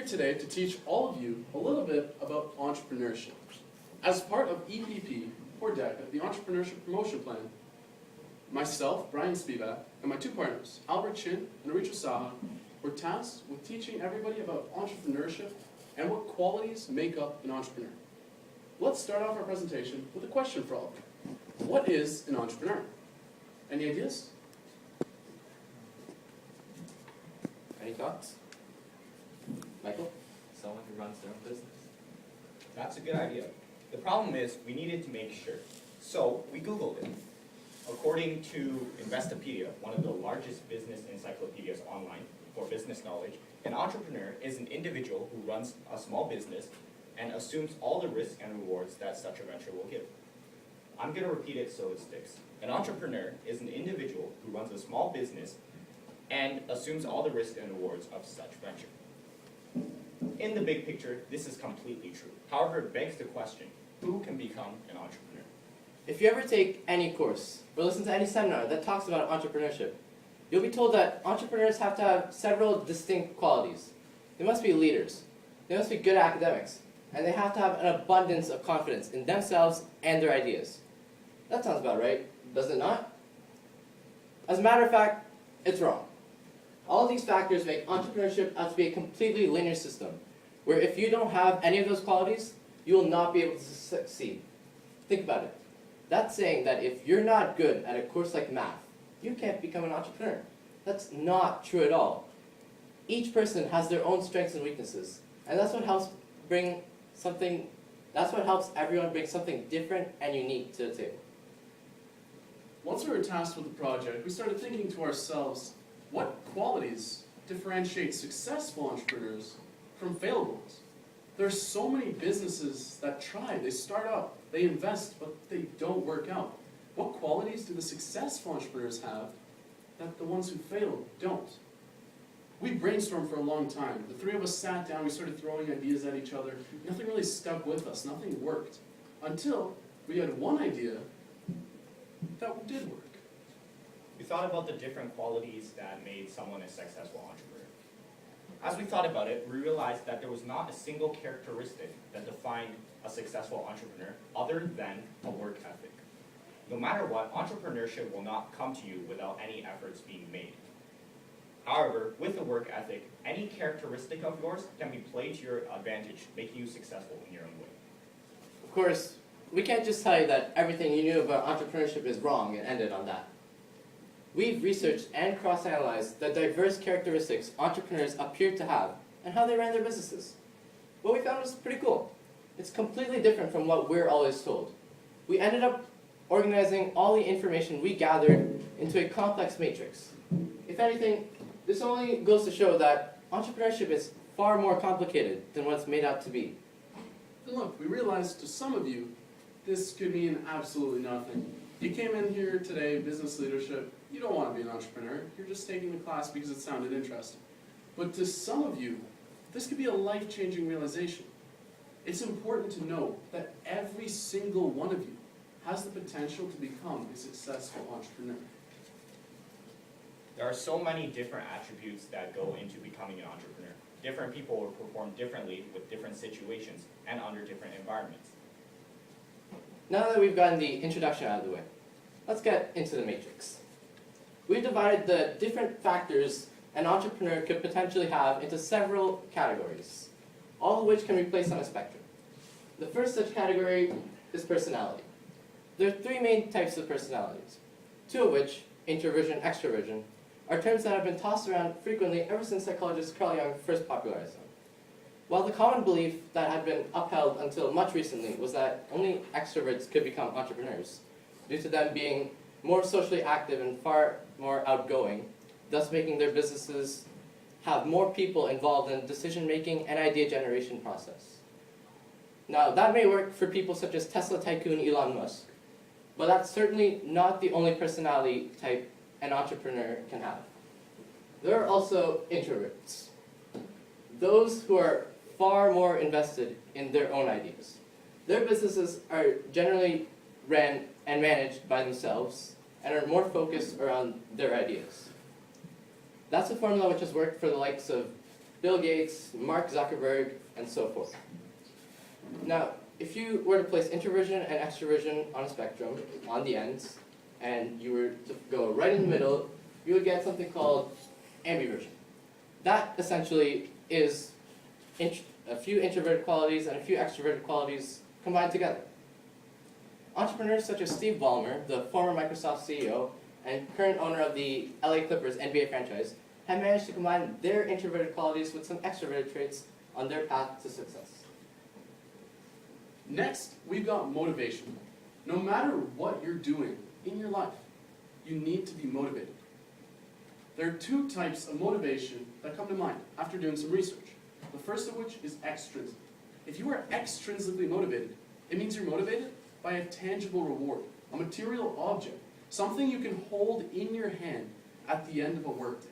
today to teach all of you a little bit about entrepreneurship. As part of EPP, or DECA, the Entrepreneurship Promotion Plan, myself, Brian Spivak, and my two partners, Albert Chin and Aricha Saha, were tasked with teaching everybody about entrepreneurship and what qualities make up an entrepreneur. Let's start off our presentation with a question for all of you. What is an entrepreneur? Any ideas? Any thoughts? Michael? Someone who runs their own business. That's a good idea. The problem is we needed to make sure. So we Googled it. According to Investopedia, one of the largest business encyclopedias online for business knowledge, an entrepreneur is an individual who runs a small business and assumes all the risks and rewards that such a venture will give. I'm going to repeat it so it sticks. An entrepreneur is an individual who runs a small business and assumes all the risks and rewards of such venture. In the big picture, this is completely true. However, it begs the question, who can become an entrepreneur? If you ever take any course or listen to any seminar that talks about entrepreneurship, you'll be told that entrepreneurs have to have several distinct qualities. They must be leaders, they must be good academics, and they have to have an abundance of confidence in themselves and their ideas. That sounds about right, does it not? As a matter of fact, it's wrong. All of these factors make entrepreneurship out to be a completely linear system, where if you don't have any of those qualities, you will not be able to succeed. Think about it. That's saying that if you're not good at a course like math, you can't become an entrepreneur. That's not true at all. Each person has their own strengths and weaknesses, and that's what helps everyone bring something different and unique to the table. Once we were tasked with the project, we started thinking to ourselves, what qualities differentiate successful entrepreneurs from failed ones? There are so many businesses that try, they start up, they invest, but they don't work out. What qualities do the successful entrepreneurs have that the ones who failed don't? We brainstormed for a long time. The three of us sat down, we started throwing ideas at each other. Nothing really stuck with us, nothing worked. Until we had one idea that did work. We thought about the different qualities that made someone a successful entrepreneur. As we thought about it, we realized that there was not a single characteristic that defined a successful entrepreneur other than a work ethic. No matter what, entrepreneurship will not come to you without any efforts being made. However, with a work ethic, any characteristic of yours can be played to your advantage, making you successful in your own way. Of course, we can't just tell you that everything you knew about entrepreneurship is wrong and end it on that. We've researched and cross-analyzed the diverse characteristics entrepreneurs appear to have and how they ran their businesses. What we found was pretty cool. It's completely different from what we're always told. We ended up organizing all the information we gathered into a complex matrix. If anything, this only goes to show that entrepreneurship is far more complicated than what it's made out to be. And look, we realized to some of you, this could mean absolutely nothing. You came in here today, business leadership, you don't want to be an entrepreneur, you're just taking the class because it sounded interesting. But to some of you, this could be a life-changing realization. It's important to know that every single one of you has the potential to become a successful entrepreneur. There are so many different attributes that go into becoming an entrepreneur. Different people will perform differently with different situations and under different environments. Now that we've gotten the introduction out of the way, let's get into the matrix. We've divided the different factors an entrepreneur could potentially have into several categories, all of which can be placed on a spectrum. The first such category is personality. There are three main types of personalities, two of which, introversion and extroversion, are terms that have been tossed around frequently ever since psychologist Carl Jung first popularized them. While the common belief that had been upheld until much recently was that only extroverts could become entrepreneurs, due to them being more socially active and far more outgoing, thus making their businesses have more people involved in decision-making and idea generation process. Now, that may work for people such as Tesla tycoon Elon Musk, but that's certainly not the only personality type an entrepreneur can have. There are also introverts, those who are far more invested in their own ideas. Their businesses are generally ran and managed by themselves and are more focused around their ideas. That's a formula which has worked for the likes of Bill Gates, Mark Zuckerberg, and so forth. Now, if you were to place introversion and extroversion on a spectrum, on the ends, and you were to go right in the middle, you would get something called ambiversion. That essentially is a few introverted qualities and a few extroverted qualities combined together. Entrepreneurs such as Steve Ballmer, the former Microsoft CEO and current owner of the LA Clippers NBA franchise, have managed to combine their introverted qualities with some extroverted traits on their path to success. Next, we've got motivation. No matter what you're doing in your life, you need to be motivated. There are two types of motivation that come to mind after doing some research. The first of which is extrinsic. If you are extrinsically motivated, it means you're motivated by a tangible reward, a material object, something you can hold in your hand at the end of a workday.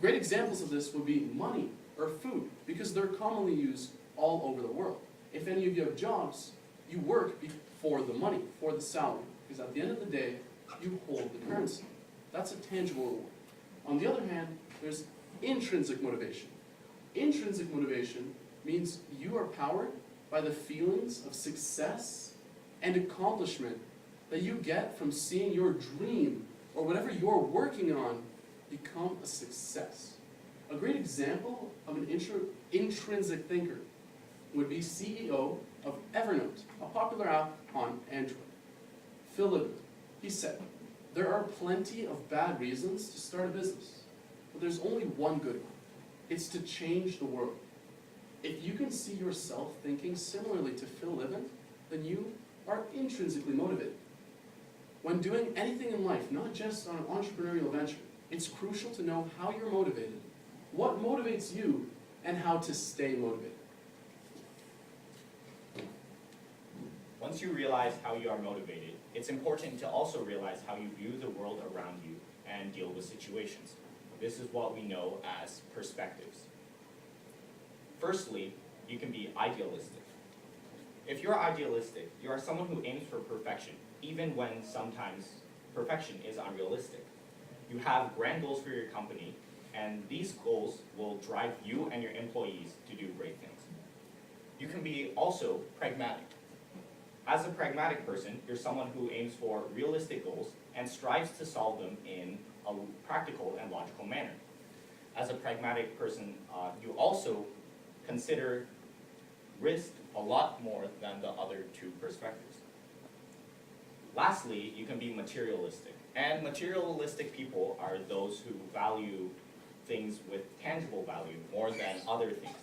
Great examples of this would be money or food, because they're commonly used all over the world. If any of you have jobs, you work for the money, for the salary, because at the end of the day, you hold the currency. That's a tangible reward. On the other hand, there's intrinsic motivation. Intrinsic motivation means you are powered by the feelings of success and accomplishment that you get from seeing your dream or whatever you're working on become a success. A great example of an intrinsic thinker would be CEO of Evernote, a popular app on Android. Phil Libby. He said, "There are plenty of bad reasons to start a business, but there's only one good one. It's to change the world." If you can see yourself thinking similarly to Phil Libby, then you are intrinsically motivated. When doing anything in life, not just on an entrepreneurial venture, it's crucial to know how you're motivated, what motivates you, and how to stay motivated. Once you realize how you are motivated, it's important to also realize how you view the world around you and deal with situations. This is what we know as perspectives. Firstly, you can be idealistic. If you're idealistic, you are someone who aims for perfection, even when sometimes perfection is unrealistic. You have grand goals for your company, and these goals will drive you and your employees to do great things. You can be also pragmatic. As a pragmatic person, you're someone who aims for realistic goals and strives to solve them in a practical and logical manner. As a pragmatic person, you also consider risk a lot more than the other two perspectives. Lastly, you can be materialistic. And materialistic people are those who value things with tangible value more than other things.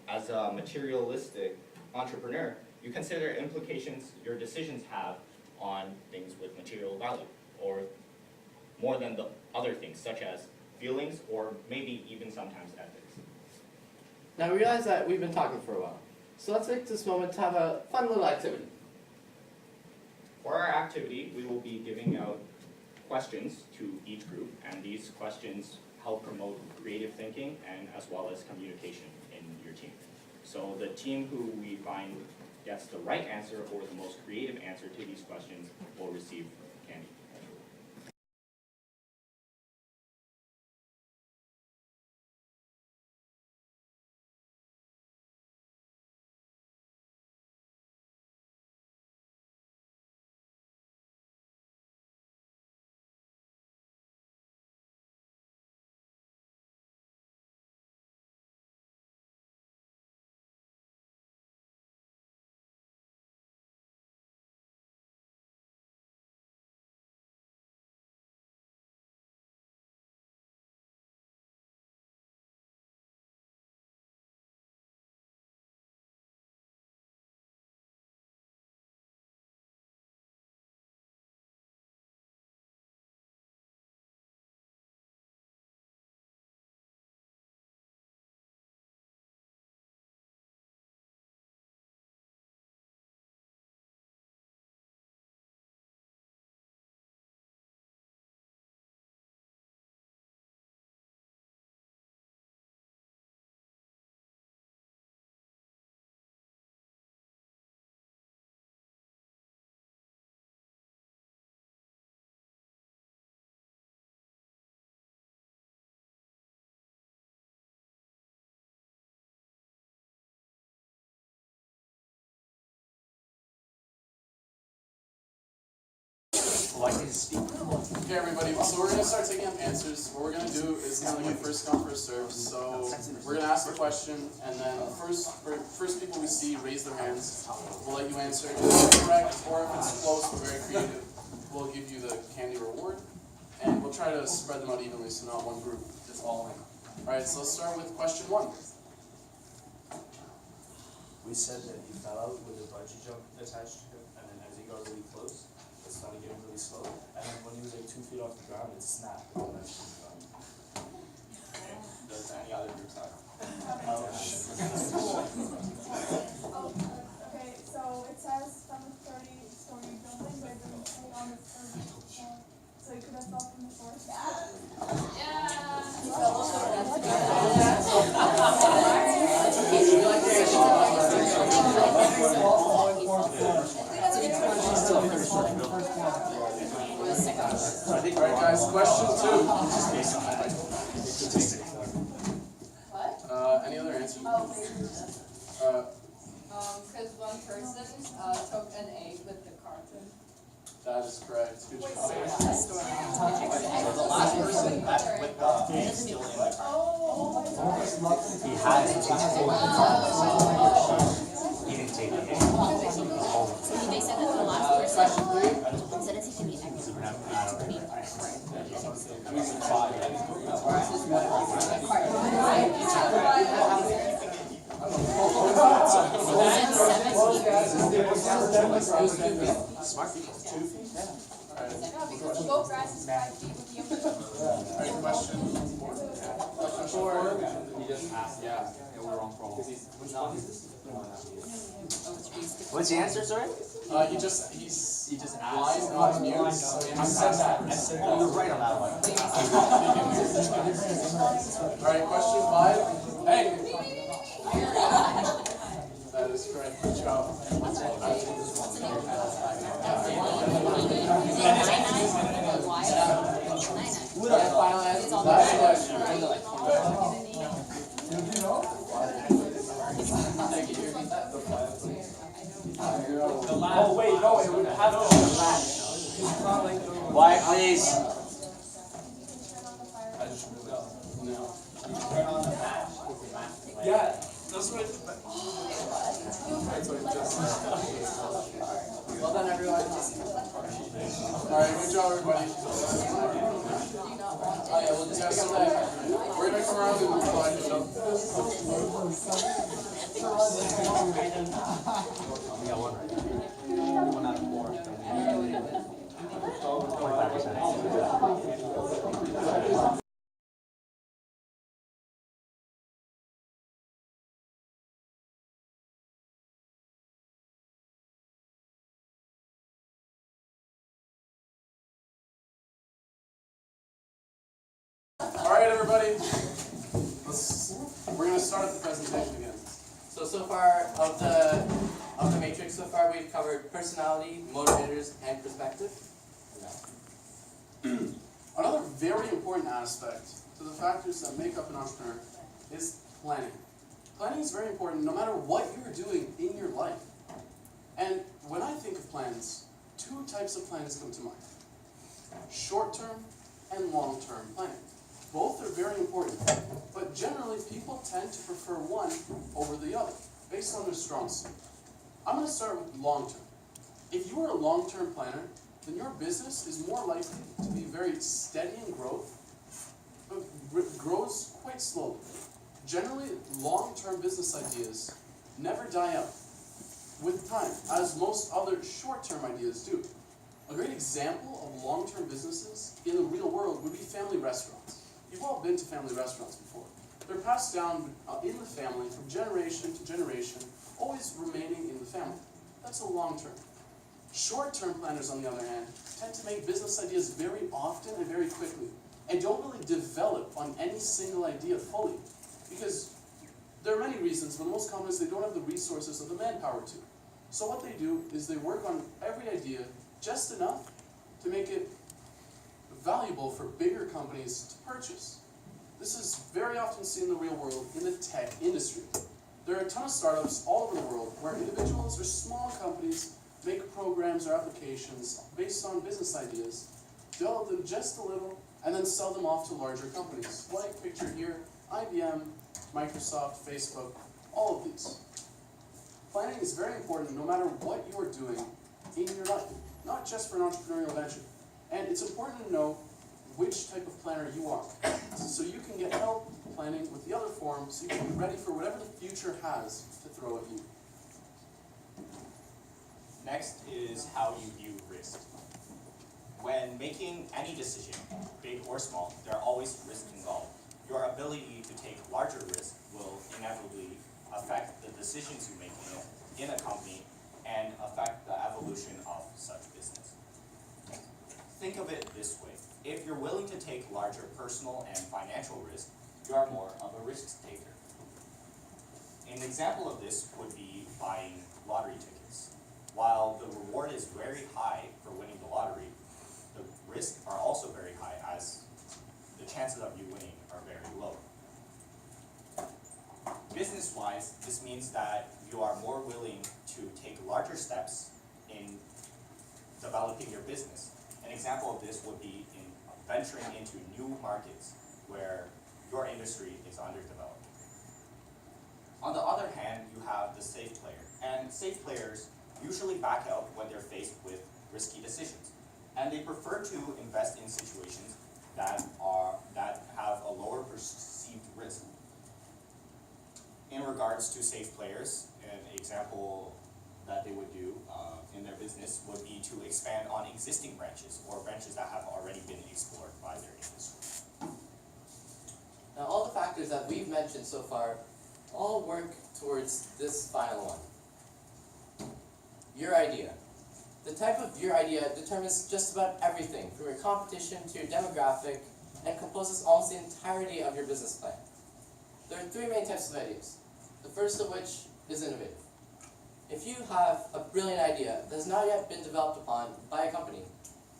As a materialistic entrepreneur, you consider implications your decisions have on things with material value, or more than the other things, such as feelings or maybe even sometimes ethics. Now we realize that we've been talking for a while, so let's take this moment to have a fun little activity. For our activity, we will be giving out questions to each group, and these questions help promote creative thinking and as well as communication in your team. So the team who we find gets the right answer or the most creative answer to these questions will receive candy. likely to speak? Okay, everybody, so we're gonna start taking up answers. What we're gonna do is kind of like a first come, first serve. So we're gonna ask a question, and then first people we see raise their hands. We'll let you answer. If it's correct, or if it's close but very creative, we'll give you the candy reward. And we'll try to spread them out evenly, so not one group is all in. Alright, so let's start with question 1. We said that he fell out with a bungee jump attached to him, and then as he got really close, it started getting really slow. And then when he was like 2 feet off the ground, it snapped. Does any other groups have? Okay, so it says from a 30-story building, but it doesn't say on the third floor. So you could have fell from the fourth. Alright guys, question 2. Any other answers? Because one person took an egg with the carton. That is correct. Good job. So the last person that with the egg still in the He had it. He didn't take it. They said that the last Question 3. instead of taking the egg, it's to be Smart people. 2 feet? Yeah. Alright. Because the goat grass is 5 feet with the Alright, question 4. Question 4. He just asked, yeah, we're wrong for all. What's the answer, sorry? He just asked. lies not mute, so he has to ask. Oh, you're right on that one. Alright, question 5. Hey! That is correct. Good job. Final answer. Last question. Oh, wait, no, it would have to be last. Quiet, please. Yeah, that's what Well done, everyone. Alright, good job, everybody. Oh, yeah, we'll just pick up that. We're gonna come around and collect it up. We got one right. 1 out of 4. 25%. Alright, everybody. We're gonna start the presentation again. So far of the matrix, so far we've covered personality, motivators, and perspective. Another very important aspect to the factors that make up an entrepreneur is planning. Planning is very important no matter what you're doing in your life. And when I think of plans, 2 types of plans come to mind. Short-term and long-term planning. Both are very important, but generally people tend to prefer one over the other, based on their strong suit. I'm going to start with long-term. If you are a long-term planner, then your business is more likely to be very steady in growth, but grows quite slowly. Generally, long-term business ideas never die out with time, as most other short-term ideas do. A great example of long-term businesses in the real world would be family restaurants. You've all been to family restaurants before. They're passed down in the family from generation to generation, always remaining in the family. That's a long-term. Short-term planners, on the other hand, tend to make business ideas very often and very quickly, and don't really develop on any single idea fully, because there are many reasons, but most common is they don't have the resources or the manpower to. So what they do is they work on every idea just enough to make it valuable for bigger companies to purchase. This is very often seen in the real world in the tech industry. There are a ton of startups all over the world where individuals or small companies make programs or applications based on business ideas, develop them just a little, and then sell them off to larger companies, like pictured here, IBM, Microsoft, Facebook, all of these. Planning is very important no matter what you are doing in your life, not just for an entrepreneurial venture. And it's important to know which type of planner you are, so you can get help planning with the other forms, so you can be ready for whatever the future has to throw at you. Next is how you view risk. When making any decision, big or small, there are always risks involved. Your ability to take larger risks will inevitably affect the decisions you make in a company and affect the evolution of such business. Think of it this way. If you're willing to take larger personal and financial risk, you are more of a risk taker. An example of this would be buying lottery tickets. While the reward is very high for winning the lottery, the risks are also very high, as the chances of you winning are very low. Business-wise, this means that you are more willing to take larger steps in developing your business. An example of this would be in venturing into new markets where your industry is underdeveloped. On the other hand, you have the safe player, and safe players usually back out when they're faced with risky decisions, and they prefer to invest in situations that have a lower perceived risk. In regards to safe players, an example that they would do in their business would be to expand on existing branches or branches that have already been explored by their industry. Now, all the factors that we've mentioned so far all work towards this final one. Your idea. The type of your idea determines just about everything, from your competition to your demographic, and composes almost the entirety of your business plan. There are three main types of ideas. The first of which is innovative. If you have a brilliant idea that has not yet been developed upon by a company,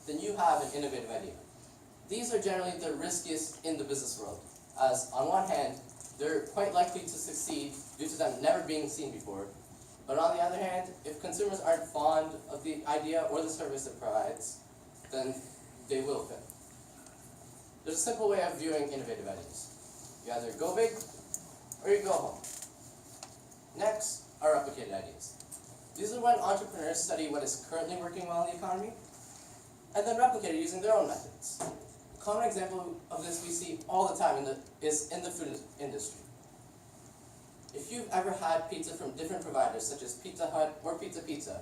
then you have an innovative idea. These are generally the riskiest in the business world, as on one hand, they're quite likely to succeed due to them never being seen before, but on the other hand, if consumers aren't fond of the idea or the service it provides, then they will fail. There's a simple way of viewing innovative ideas. You either go big or you go home. Next are replicated ideas. These are when entrepreneurs study what is currently working well in the economy and then replicate it using their own methods. A common example of this we see all the time is in the food industry. If you've ever had pizza from different providers, such as Pizza Hut or Pizza,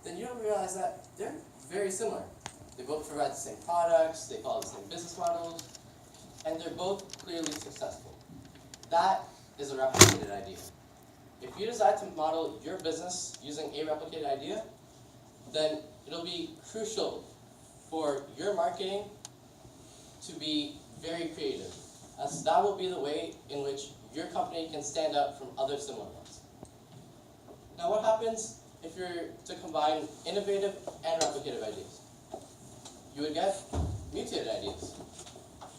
then you'll realize that they're very similar. They both provide the same products, they follow the same business models, and they're both clearly successful. That is a replicated idea. If you decide to model your business using a replicated idea, then it'll be crucial for your marketing to be very creative, as that will be the way in which your company can stand out from other similar ones. Now, what happens if you're to combine innovative and replicative ideas? You would get mutated ideas.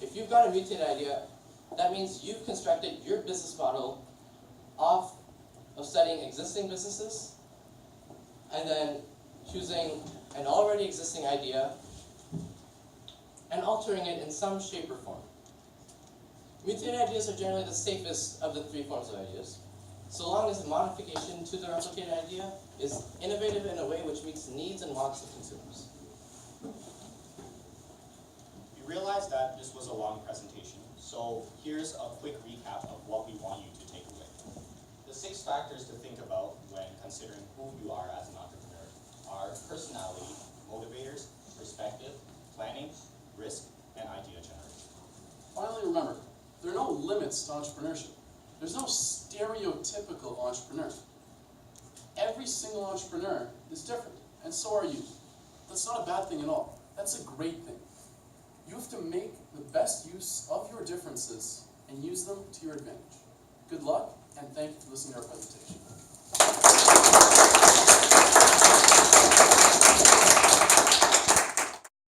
If you've got a mutated idea, that means you've constructed your business model off of studying existing businesses and then choosing an already existing idea and altering it in some shape or form. Mutated ideas are generally the safest of the three forms of ideas, so long as the modification to the replicated idea is innovative in a way which meets the needs and wants of consumers. You realize that this was a long presentation, so here's a quick recap of what we want you to take away. The 6 factors to think about when considering who you are as an entrepreneur are personality, motivators, perspective, planning, risk, and idea generation. Finally, remember, there are no limits to entrepreneurship. There's no stereotypical entrepreneur. Every single entrepreneur is different, and so are you. That's not a bad thing at all. That's a great thing. You have to make the best use of your differences and use them to your advantage. Good luck, and thank you for listening to our presentation.